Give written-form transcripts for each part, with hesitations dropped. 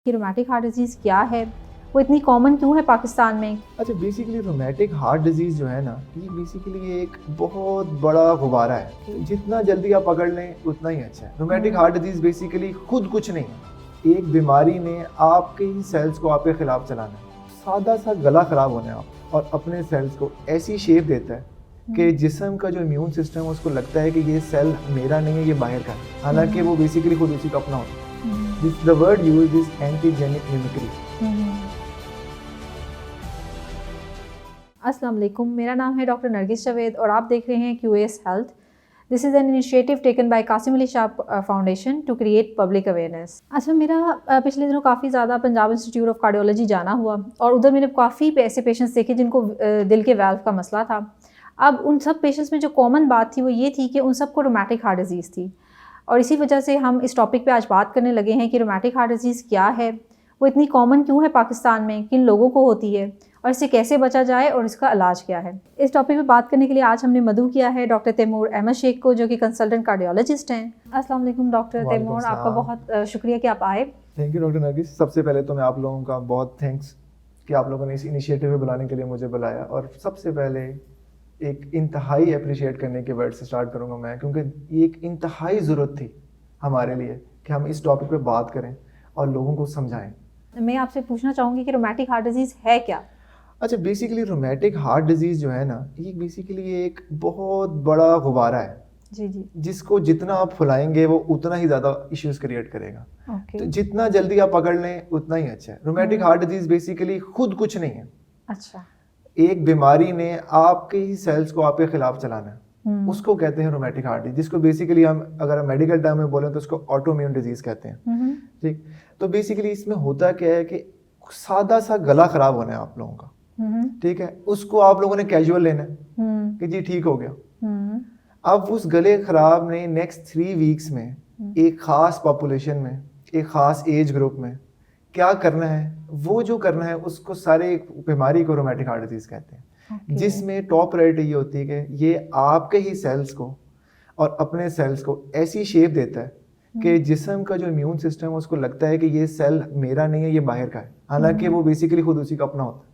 कि rheumatic heart disease क्या है, वो इतनी कॉमन क्यों है पाकिस्तान में? अच्छा, बेसिकली रोमैटिक हार्ट डिजीज़ जो है ना, ये बेसिकली एक बहुत बड़ा गुब्बारा है। तो जितना जल्दी आप पकड़ लें उतना ही अच्छा है। रोमैटिक हार्ट डिजीज़ बेसिकली खुद कुछ नहीं है। एक बीमारी ने आपके ही सेल्स को आपके खिलाफ चलाना है। सादा सा गला खराब होना है आप, और अपने सेल्स को ऐसी शेप देता है कि जिस्म का जो इम्यून सिस्टम है उसको लगता है कि ये सेल मेरा नहीं है, ये बाहर का है, हालांकि वो बेसिकली खुद उसी का अपना होता है। The word used is antigenic mimicry. अस्सलाम वालेकुम, मेरा नाम है डॉक्टर नरगिस जावेद और आप देख रहे हैं QAS health. This is an initiative taken by Qasim Ali Shah foundation to create public awareness. अच्छा, मेरा पिछले दिनों काफ़ी ज़्यादा पंजाब इंस्टीट्यूट ऑफ कार्डियोलॉजी जाना हुआ और उधर मैंने काफ़ी ऐसे पेशेंट्स देखे जिनको दिल के वाल्व का मसला था। अब उन सब पेशेंट्स में जो कॉमन बात थी वो ये थी कि उन सबको रोमैटिक हार्ट डिजीज़ थी, और इसी वजह से हम इस टॉपिक पे आज बात करने लगे हैं कि रोमैटिक हार्ट डिजीज़ क्या है, वो इतनी कॉमन क्यों है पाकिस्तान में, किन लोगों को होती है और इससे कैसे बचा जाए और इसका इलाज क्या है। इस टॉपिक पे बात करने के लिए आज हमने मदऊ किया है डॉक्टर तैमूर अहमद शेख को, जो कि कंसल्टेंट कार्डियोलॉजिस्ट हैं। अस्सलाम वालेकुम डॉक्टर तैमूर, आपका बहुत शुक्रिया कि आप आए। Thank you doctor Nargis. सबसे पहले तो मैं आप लोगों का बहुत थैंक्स कि आप लोगों ने इस इनिशिएटिव में बुलाने के लिए मुझे बुलाया, और सबसे पहले एक इंतहाई अप्रिशिएट करने के वर्ड से स्टार्ट करूँगा मैं, क्योंकि ये एक इंतहाई ज़रूरत थी हमारे लिए कि हम इस टॉपिक पे बात करें और लोगों को समझाएं। मैं आपसे पूछना चाहूँगी कि रोमैटिक हार्ट डिजीज़ है क्या? अच्छा, बेसिकली रोमैटिक हार्ट डिजीज़ जो है ना, ये बेसिकली एक बहुत बड़ा गुब्बारा है जी जी। जिसको जितना आप फुलाएंगे वो उतना ही ज़्यादा इश्यूज क्रिएट करेगा। तो जितना जल्दी आप पकड़ लें उतना ही अच्छा है। रोमैटिक हार्ट डिजीज़ बेसिकली खुद कुछ नहीं है। अच्छा। एक बीमारी ने आपके ही सेल्स को आपके खिलाफ चलाना है, उसको कहते हैं रोमैटिक हार्ट डिजीज, जिसको बेसिकली हम अगर मेडिकल टर्म में बोलें तो उसको ऑटोइम्यून डिजीज कहते हैं। ठीक, तो बेसिकली इसमें होता क्या है कि सादा सा गला खराब होना है आप लोगों का, ठीक है, उसको आप लोगों ने कैजुअल लेना है कि जी ठीक हो गया। अब उस गले खराब ने नेक्स्ट 3 वीक्स में एक खास पॉपुलेशन में, एक खास एज ग्रुप में क्या करना है, वो जो करना है उसको सारे बीमारी को रोमैटिक हार्ट डिजीज कहते हैं। जिसमें टॉप प्रायोरिटी ये होती है कि ये आपके ही सेल्स को और अपने सेल्स को ऐसी शेप देता है कि जिस्म का जो इम्यून सिस्टम है उसको लगता है कि ये सेल मेरा नहीं है, ये बाहर का है, हालांकि वो बेसिकली खुद उसी का अपना होता है।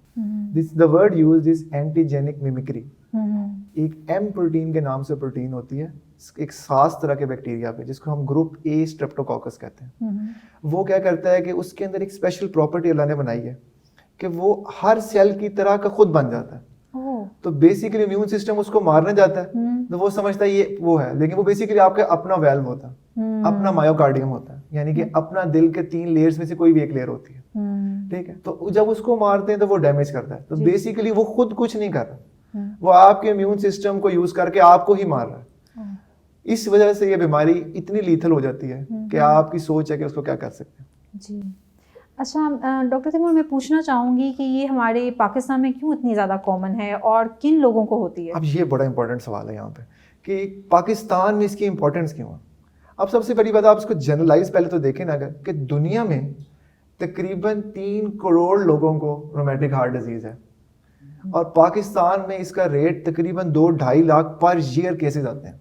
The word used is antigenic mimicry. एक एम प्रोटीन के नाम से प्रोटीन होती है एक खास तरह के बैक्टीरिया पे, जिसको हम ग्रुप ए स्ट्रेप्टोकोकस कहते हैं। वो क्या करता है कि उसके अंदर एक स्पेशल प्रॉपर्टी अल्लाह ने बनाई है कि वो हर सेल की तरह का खुद बन जाता है। तो बेसिकली इम्यून सिस्टम उसको मारने जाता है तो वो समझता है ये वो है, लेकिन वो बेसिकली आपका अपना वेल्व होता है, अपना मायोकार्डियम होता है, यानी कि अपना दिल के 3 लेयर्स में से कोई भी एक लेयर होती है। ठीक है, तो जब उसको मारते हैं तो वो डैमेज करता है। तो बेसिकली वो खुद कुछ नहीं कर रहा, वो आपके इम्यून सिस्टम को यूज करके आपको ही मार रहा है। इस वजह से ये बीमारी इतनी लीथल हो जाती है कि आपकी सोच है कि उसको क्या कर सकते हैं। जी। अच्छा डॉक्टर तैमूर, मैं पूछना चाहूँगी कि ये हमारे पाकिस्तान में क्यों इतनी ज़्यादा कॉमन है और किन लोगों को होती है? अब ये बड़ा इंपॉर्टेंट सवाल है यहाँ पे कि पाकिस्तान में इसकी इंपॉर्टेंस क्यों है। अब सबसे बड़ी बात, आप इसको जनरलाइज पहले तो देखें ना, अगर कि दुनिया में तकरीबन 3 करोड़ लोगों को रोमैटिक हार्ट डिजीज़ है, और पाकिस्तान में इसका रेट तकरीबन 2-2.5 लाख पर ईयर केसेस आते हैं।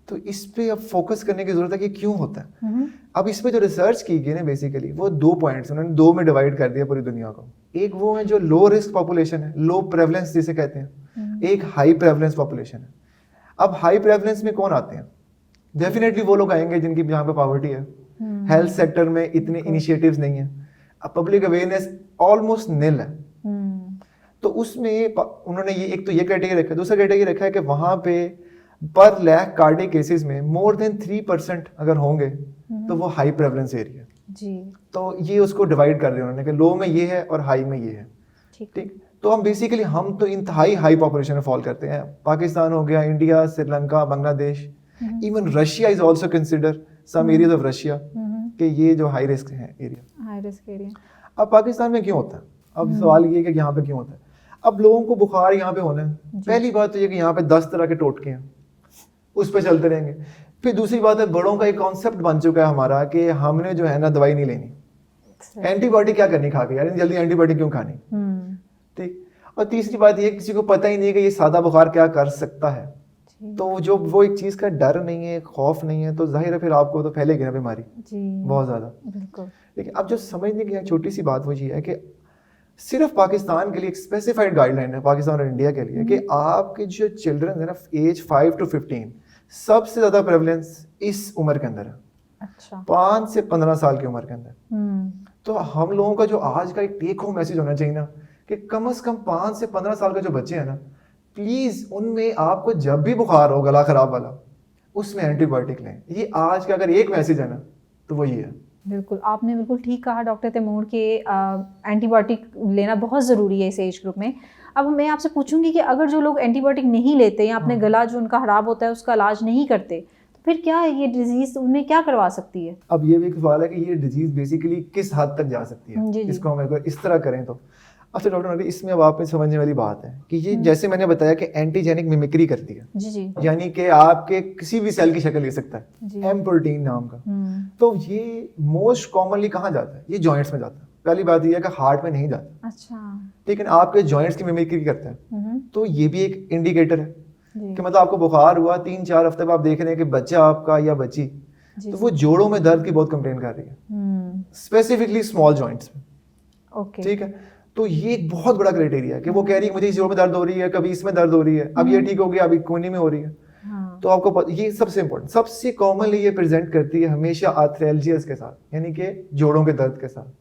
तो इस पे अब फोकस करने की जरूरत है कि क्यों होता है। अब इस पे जो रिसर्च की गई ना, बेसिकली वो 2 पॉइंट्स उन्होंने 2 में डिवाइड कर दिया पूरी दुनिया को। एक वो है जो लो रिस्क पॉपुलेशन है, लो प्रेवलेंस जिसे कहते हैं, एक हाई प्रेवलेंस पॉपुलेशन है। अब हाई प्रेवलेंस में कौन आते हैं? डेफिनेटली वो लोग आएंगे जिनकी जहाँ पे पॉवर्टी है, हेल्थ सेक्टर में इतने इनिशिएटिव्स नहीं है, अब पब्लिक अवेयरनेस ऑलमोस्ट निल है। तो उसमें उन्होंने ये एक तो ये कैटेगरी रखा है। दूसरा कैटेगरी रखा है कि वहाँ पे पर लाख कार्डियक केसेस में मोर देन 3% अगर होंगे तो वो हाई प्रेवलेंस एरिया जी। तो ये उसको डिवाइड कर दिया उन्होंने कि लो में ये है और हाई में ये है। ठीक, तो हम बेसिकली हम तो इंतहाई हाई पॉपुलेशन में फॉल करते हैं। पाकिस्तान हो गया, India, Sri Lanka, Bangladesh, even Russia is also consider some areas of Russia कि ये जो हाई रिस्क है एरिया, हाई रिस्क एरिया। अब पाकिस्तान में क्यों होता है? अब सवाल ये कि यहाँ पे क्यों होता है। अब लोगों को बुखार यहाँ पे होना है, पहली बात तो ये कि यहाँ पे 10 तरह के टोटके हैं, उस पे चलते रहेंगे। फिर दूसरी बात है, बड़ों का एक कॉन्सेप्ट बन चुका है हमारा कि हमने जो है ना दवाई नहीं लेनी, एंटीबायोटिक क्या करनी खा के यार, जल्दी एंटीबायोटिक क्यों खानी। ठीक, और तीसरी बात ये किसी को पता ही नहीं है कि ये सादा बुखार क्या कर सकता है। तो जो वो एक चीज़ का डर नहीं है, खौफ नहीं है, तो जाहिर है फिर आपको तो फैलेगी ना बीमारी जी बहुत ज़्यादा। बिल्कुल। लेकिन अब जो समझने की एक छोटी सी बात वो ये है कि सिर्फ पाकिस्तान के लिए एक स्पेसिफाइड गाइडलाइन है, पाकिस्तान और इंडिया के लिए, कि आपके जो चिल्ड्रन है ना एज 5 to 15 सबसे ज़्यादा प्रेवलेंस इस उम्र के अंदर है, अच्छा 5 से 15 साल की उम्र के अंदर। तो हम लोगों का जो आज का एक टेक होम मैसेज होना चाहिए ना कि कम से कम 5 से 15 साल के जो बच्चे हैं ना, प्लीज़ उनमें आपको जब भी बुखार हो गला खराब वाला, उसमें एंटीबायोटिक लें। ये आज का अगर एक मैसेज है ना तो वो ये है। बिल्कुल, आपने बिल्कुल ठीक कहा डॉक्टर तैमूर के एंटीबायोटिक लेना बहुत ज़रूरी है इस एज ग्रुप में। अब मैं आपसे पूछूंगी कि अगर जो लोग एंटीबायोटिक नहीं लेते या अपने गला जो उनका खराब होता है उसका इलाज नहीं करते, तो फिर क्या ये डिजीज़ उनमें क्या करवा सकती है? अब ये भी एक सवाल है कि ये डिजीज़ बेसिकली किस हद तक जा सकती है, जी, जी। इसको हम अगर इस तरह करें तो। अच्छा डॉक्टर नबी, इसमें अब आप में समझने वाली बात है कि ये जैसे मैंने बताया कि एंटीजेनिक मिमिक्री करती है, जी जी यानी कि आपके किसी भी सेल की शक्ल ले सकता जी। है, एम प्रोटीन नाम का। तो ये मोस्ट कॉमनली कहाँ जाता है? ये जॉइंट्स में जाता है। पहली बात ये है कि हार्ट में नहीं जाता, अच्छा लेकिन आपके जॉइंट्स की मिमिक्री करता है। तो ये भी एक इंडिकेटर है जी कि मतलब आपको बुखार हुआ 3-4 हफ्ते बाद आप देख रहे हैं कि बच्चा आपका या बच्ची जी तो वो जोड़ों में दर्द की बहुत कंप्लेन कर रही है, स्पेसिफिकली स्मॉल जॉइंट्स में। ओके ठीक है, तो ये एक बहुत बड़ा क्राइटेरिया है कि वो कह रही है मुझे इस जोड़ में दर्द हो रही है, कभी इसमें दर्द हो रही है, अब ये ठीक हो गया, अभी कोहनी में हो रही है। हाँ तो आपको ये सबसे इंपॉर्टेंट, सबसे कॉमनली ये प्रेजेंट करती है हमेशा आर्थ्राल्जियास के साथ, यानी कि जोड़ों के दर्द के साथ।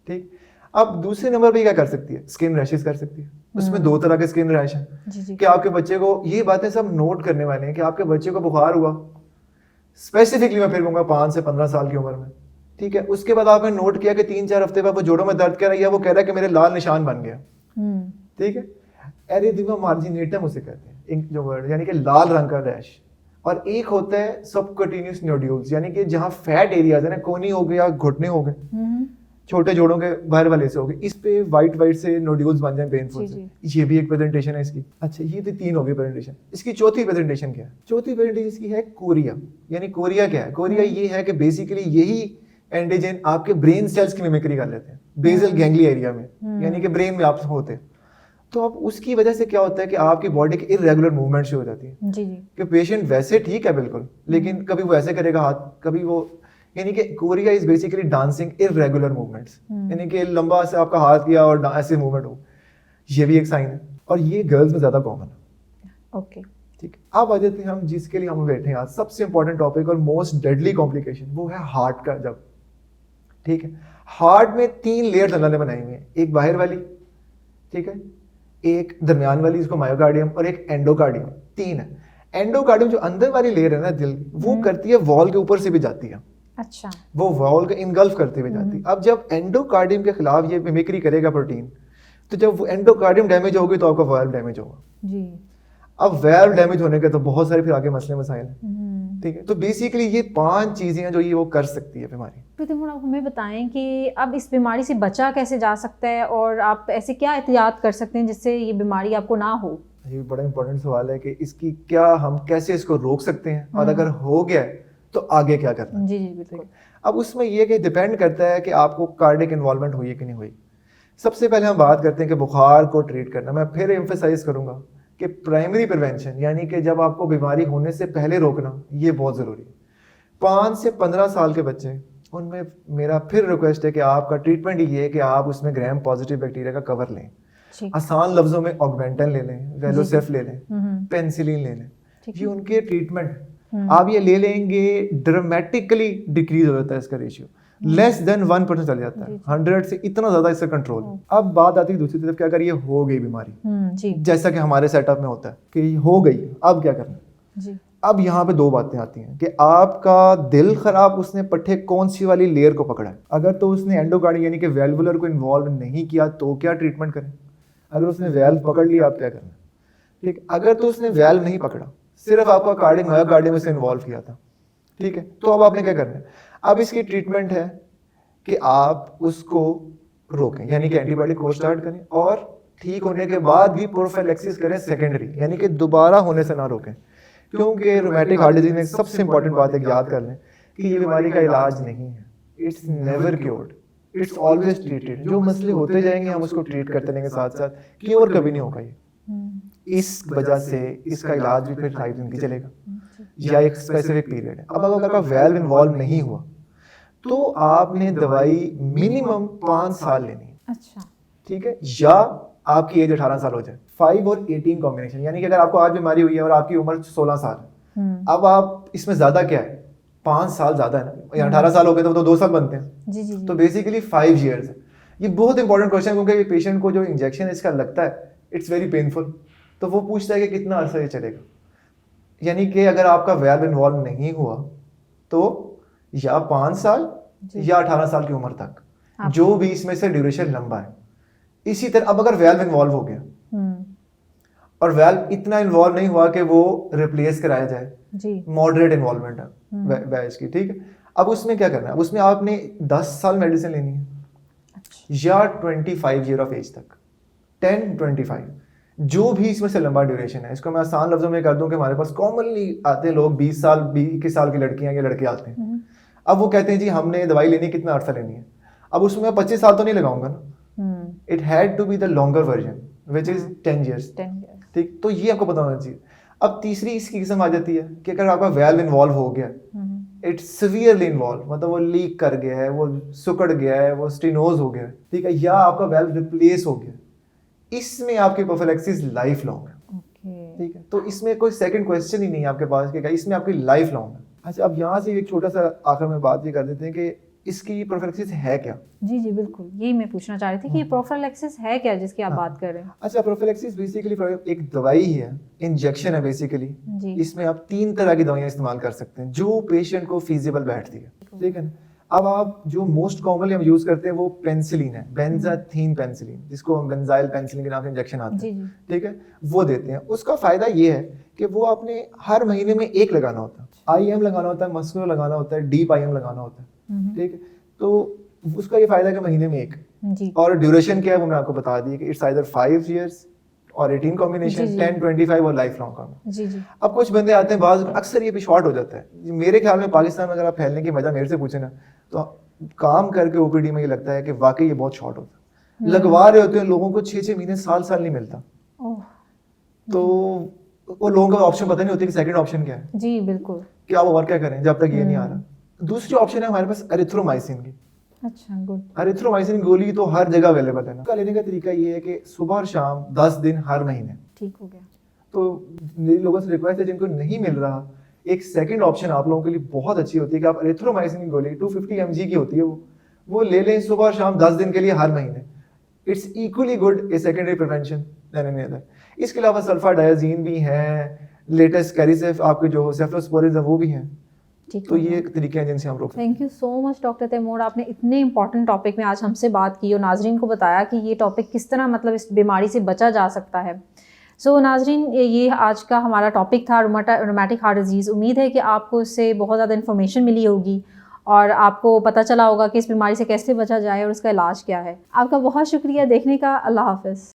ठीक, अब दूसरे नंबर पे क्या कर सकती है? स्किन रैशेस कर सकती है। उसमें 2 तरह के स्किन रैश हैं जी जी कि आपके बच्चे को, ये बातें सब नोट करने वाले हैं कि आपके बच्चे को बुखार हुआ, स्पेसिफिकली मैं फिर कहूंगा 5 से 15 साल की उम्र में। ठीक है, उसके बाद आपने नोट किया कि 3-4 हफ्ते बाद वो जोड़ों में दर्द कर रही है, वो कह रहा है कि मेरे लाल निशान बन गया। ठीक है, एरिथेमा मार्जिनेटम उसे कहते हैं, इंक जो वर्ड, यानी कि लाल रंग का रैश। और एक होता है सबक्यूटेनियस नोड्यूल्स, यानी कि जहां फैट एरियाज है ना, कोनी हो गया, घुटने हो गए, छोटे जोड़ों के बाहर वाले से हो गए, इस पे वाइट से नोड्यूल्स बन जाए पेनफुल से, ये भी एक प्रेजेंटेशन है इसकी। अच्छा, ये तो 3 हो गई प्रेजेंटेशन। इसकी चौथी प्रेजेंटेशन क्या है? चौथी प्रेजेंटेशन इसकी है कोरिया। यानी कोरिया क्या है? कोरिया ये है कि बेसिकली यही एंटीजन आपके ब्रेन सेल्स की मिमिक्री कर लेते हैं बेसल गैंग्लिया एरिया में, यानी कि ब्रेन में आप होते हैं। तो अब उसकी वजह से क्या होता है कि आपकी बॉडी की इरेगुलर मूवमेंट शुरू हो जाती है। जी जी कि पेशेंट वैसे ठीक है बिल्कुल, लेकिन कभी वो ऐसे करेगा हाथ, कभी वो, यानी कि Korea is basically dancing irregular movements, यानी कि लंबा से आपका हाथ किया और ऐसे मूवमेंट हो, ये भी एक साइन है। और ये गर्ल्स में ज्यादा कॉमन है। ओके ठीक, अब आ जाते हैं हम जिसके लिए हम बैठे हैं आज, सबसे इंपॉर्टेंट टॉपिक और मोस्ट डेडली कॉम्प्लिकेशन, वो है हार्ट का। जब ठीक है, हार्ट में 3 लेयर्स अल्लाह ने बनाई हुई हैं, एक बाहर वाली, ठीक है, एक दरमियान वाली जिसको मायोकार्डियम, और एक एंडोकार्डियम। 3 है। एंडोकार्डियम जो अंदर वाली लेयर है ना दिल की, वो करती है वॉल के ऊपर से भी जाती है, अच्छा वो वॉल को इनगल्फ करते हुए जाती है। अब जब एंडोकार्डियम के खिलाफ ये मिमिक्री करेगा प्रोटीन, तो जब वो एंडोकार्डियम डैमेज होगी तो आपका वाल्व डैमेज होगा। जी अब वाल्व डैमेज होने के तो बहुत सारे फिर आगे मसले मसाइल हैं। ठीक है, तो बेसिकली ये 5 चीजें हैं जो ये वो कर सकती है बीमारी। फिर तुम आप हमें बताएं कि अब इस बीमारी से बचा कैसे जा सकता है और आप ऐसे क्या एहतियात कर सकते हैं जिससे ये बीमारी आपको ना हो? ये बड़ा इंपॉर्टेंट सवाल है कि इसकी क्या, हम कैसे इसको रोक सकते हैं, और अगर हो गया है तो आगे क्या करना है। जी जी बिल्कुल। अब उसमें ये कि डिपेंड करता है कि आपको कार्डियक इन्वॉल्वमेंट हुई है कि नहीं हुई। सबसे पहले हम बात करते हैं कि बुखार को ट्रीट करना। मैं फिर एम्फेसाइज करूंगा कि प्राइमरी प्रिवेंशन, यानी कि जब आपको बीमारी होने से पहले रोकना, ये बहुत ज़रूरी है। 5 से 15 साल के बच्चे, उनमें मेरा फिर रिक्वेस्ट है कि आपका ट्रीटमेंट ये है कि आप उसमें ग्राम पॉजिटिव बैक्टीरिया का कवर लें। आसान लफ्जों में ऑगमेंटन ले लें, वेलोसेफ ले लें, पेनिसिलिन ले लें, ये उनके ट्रीटमेंट। आप ये ले लेंगे, ड्रामेटिकली डिक्रीज हो जाता है इसका रेशियो, लेस देन 1% चल जाता है, 100 से इतना ज्यादा इसका कंट्रोल। अब बात आती है दूसरी तरफ कि अगर ये हो गई बीमारी, जैसा कि हमारे सेटअप में होता है कि हो गई, अब क्या करना जी। अब यहाँ पे 2 बातें आती हैं कि आपका दिल खराब, उसने पट्टे कौन सी वाली लेयर को पकड़ा है। अगर तो उसने एंडोकार्डियम यानी कि वेल्वुलर को इन्वॉल्व नहीं किया तो क्या ट्रीटमेंट करें। अगर उसने वेल्व पकड़ लिया, आप क्या करना। ठीक, अगर तो उसने वेल्व नहीं पकड़ा, सिर्फ आपका कार्डियक मायोकार्डियम में से इन्वॉल्व किया था, ठीक है, तो अब आपने क्या करना है। अब इसकी ट्रीटमेंट है कि आप उसको रोकें, यानी कि एंटीबायोटिक कोर्स स्टार्ट करें, और ठीक होने के बाद भी प्रोफिलैक्सिस करें सेकेंडरी, यानी कि दोबारा होने से ना रोकें। क्योंकि रूमेटिक हार्ट डिजीज में सबसे इंपॉर्टेंट बात है, याद कर लें कि ये बीमारी का इलाज नहीं है, it's never cured, it's always treated. जो मसले होते जाएंगे हम उसको ट्रीट करते रहेंगे साथ साथ, क्योर कभी नहीं होगा ये। इस वजह से इसका इलाज भी फिर सारी जिंदगी चलेगा या एक स्पेसिफिक पीरियड है। अब अगर आपका वेल्व इन्वॉल्व नहीं हुआ तो आपने दवाई मिनिमम 5 साल लेनी है, अच्छा, ठीक है, या आपकी एज 18 साल हो जाए। 5 और 18 कॉम्बिनेशन, यानी कि अगर आपको आज बीमारी हुई है और आपकी उम्र 16 साल है, अब आप इसमें ज्यादा क्या है, 5 साल ज्यादा है ना, या 18 साल हो गए तो 2 साल बनते हैं, जी जी तो बेसिकली 5 years है। ये बहुत इंपॉर्टेंट क्वेश्चन है क्योंकि पेशेंट को जो इंजेक्शन इसका लगता है इट्स वेरी पेनफुल, तो वो पूछता है कि कितना अरसा ये चलेगा। यानी कि अगर आपका वेल्व इन्वॉल्व नहीं हुआ तो या 5 साल या 18 साल की उम्र तक, जो भी इसमें से ड्यूरेशन लंबा है। इसी तरह अब अगर वेल्व इन्वॉल्व हो गया और वेल्व इतना इन्वॉल्व नहीं हुआ कि वो रिप्लेस कराया जाए, जी, मॉडरेट इन्वॉल्वमेंट है वैज की, ठीक है, अब उसमें क्या करना है, अब उसमें आपने 10 साल मेडिसिन लेनी है या 25 year ऑफ एज तक, 10-25, जो भी इसमें से लंबा ड्यूरेशन है। इसको मैं आसान लफ्जों में कर दूं कि हमारे पास कॉमनली आते हैं लोग 20 साल 21 साल की लड़कियां या लड़के आते हैं, अब वो कहते हैं जी हमने दवाई लेनी, कितना अरसा लेनी है। अब उसमें मैं 25 साल तो नहीं लगाऊंगा ना, it had to be the longer version which is 10 years, ठीक, तो ये आपको पता होना चाहिए। अब तीसरी इसकी किस्म आ जाती है कि अगर आपका वेल्व इन्वॉल्व हो गया, इट्स सिवियरली इन्वॉल्व, मतलब वो लीक कर गया है, वो सुकड़ गया है, वो स्टेनोज हो गया है, ठीक है, या आपका वेल्व रिप्लेस हो गया, इसमें आपकी प्रोफिलैक्सिस लाइफ लॉन्ग है, ठीक है, तो इसमें कोई सेकंड क्वेश्चन ही नहीं है आपके पास कि इसमें आपकी लाइफ लॉन्ग है। अच्छा, अब यहाँ से एक छोटा सा आखिर में बात ये कर देते हैं कि इसकी प्रोफिलैक्सिस है क्या। जी जी बिल्कुल, यही मैं पूछना चाह रही थी कि ये प्रोफिलैक्सिस है क्या जिसकी आप बात कर रहे हैं। अच्छा, प्रोफिलैक्सिस बेसिकली एक दवाई ही है, इंजेक्शन है बेसिकली। इसमें आप 3 तरह की दवाइयां इस्तेमाल कर सकते हैं जो पेशेंट को फीजिबल बैठती है, ठीक है ना। अब आप जो मोस्ट कॉमनली हम यूज करते हैं वो पेंसिलिन है, बेंजाथीन पेंसिलिन, जिसको हम बेंजाइल पेंसिलिन के नाम से इंजेक्शन आता है, ठीक है, वो देते हैं। उसका फायदा ये है कि वो आपने हर महीने में एक लगाना होता है, IM लगाना होता है, मस्कुलर लगाना होता है, डीप IM लगाना होता है, ठीक है, तो उसका ये फायदा है कि महीने में एक जी। और ड्यूरेशन क्या है वो मैं आपको बता दी कि इट्स आइदर 5 years और 18 कॉम्बिनेशन, 10, 25 और लाइफ लॉन्ग का। जी जी। अब कुछ बंदे आते हैं, बाज अक्सर ये भी शॉर्ट हो जाता है। मेरे ख्याल में पाकिस्तान में अगर आप फैलने की वजह मेरे से पूछे ना, तो काम करके OPD में ये लगता है कि वाकई ये बहुत शॉर्ट होता है। लगवा रहे होते हैं लोगों को 6-6 महीने, साल नहीं मिलता, तो वो लोगों का ऑप्शन पता नहीं होती कि सेकंड ऑप्शन क्या है। जी बिल्कुल, कि आप और क्या करें जब तक ये नहीं आ रहा। दूसरी ऑप्शन है हमारे पास एरिथ्रोमाइसिन की। अच्छा, गुड। एरिथ्रोमाइसिन गोली तो हर जगह अवेलेबल है ना। इसका लेने का तरीका ये है कि सुबह और शाम 10 दिन हर महीने, ठीक हो गया। तो मेरे लोगों से रिक्वेस्ट है जिनको नहीं मिल रहा, एक सेकंड ऑप्शन आप लोगों के लिए बहुत अच्छी होती है कि आप एरिथ्रोमाइसिन की गोली 250 mg की होती है, वो ले लें सुबह और शाम 10 दिन के लिए हर महीने। It's equally good a secondary prevention than any other. इसके अलावा सल्फाडायाजीन भी है, लेटेस्ट कैरिसेफ आपके जो सेफ्लोस्पोरिन है वो भी हैं। तो ये तरीके हैं जिनसे हम रोक। Thank you so much doctor Taimur, आपने इतने इंपॉर्टेंट टॉपिक में आज हमसे बात की और नाजरीन को बताया कि ये टॉपिक किस तरह मतलब इस बीमारी से बचा जा सकता है। सो नाजरीन, ये आज का हमारा टॉपिक था रोमैटिक हार्ट डिजीज़। उम्मीद है कि आपको इससे बहुत ज़्यादा इन्फॉर्मेशन मिली होगी और आपको पता चला होगा कि इस बीमारी से कैसे बचा जाए और उसका इलाज क्या है। आपका बहुत शुक्रिया देखने का। अल्लाह हाफ़िज़।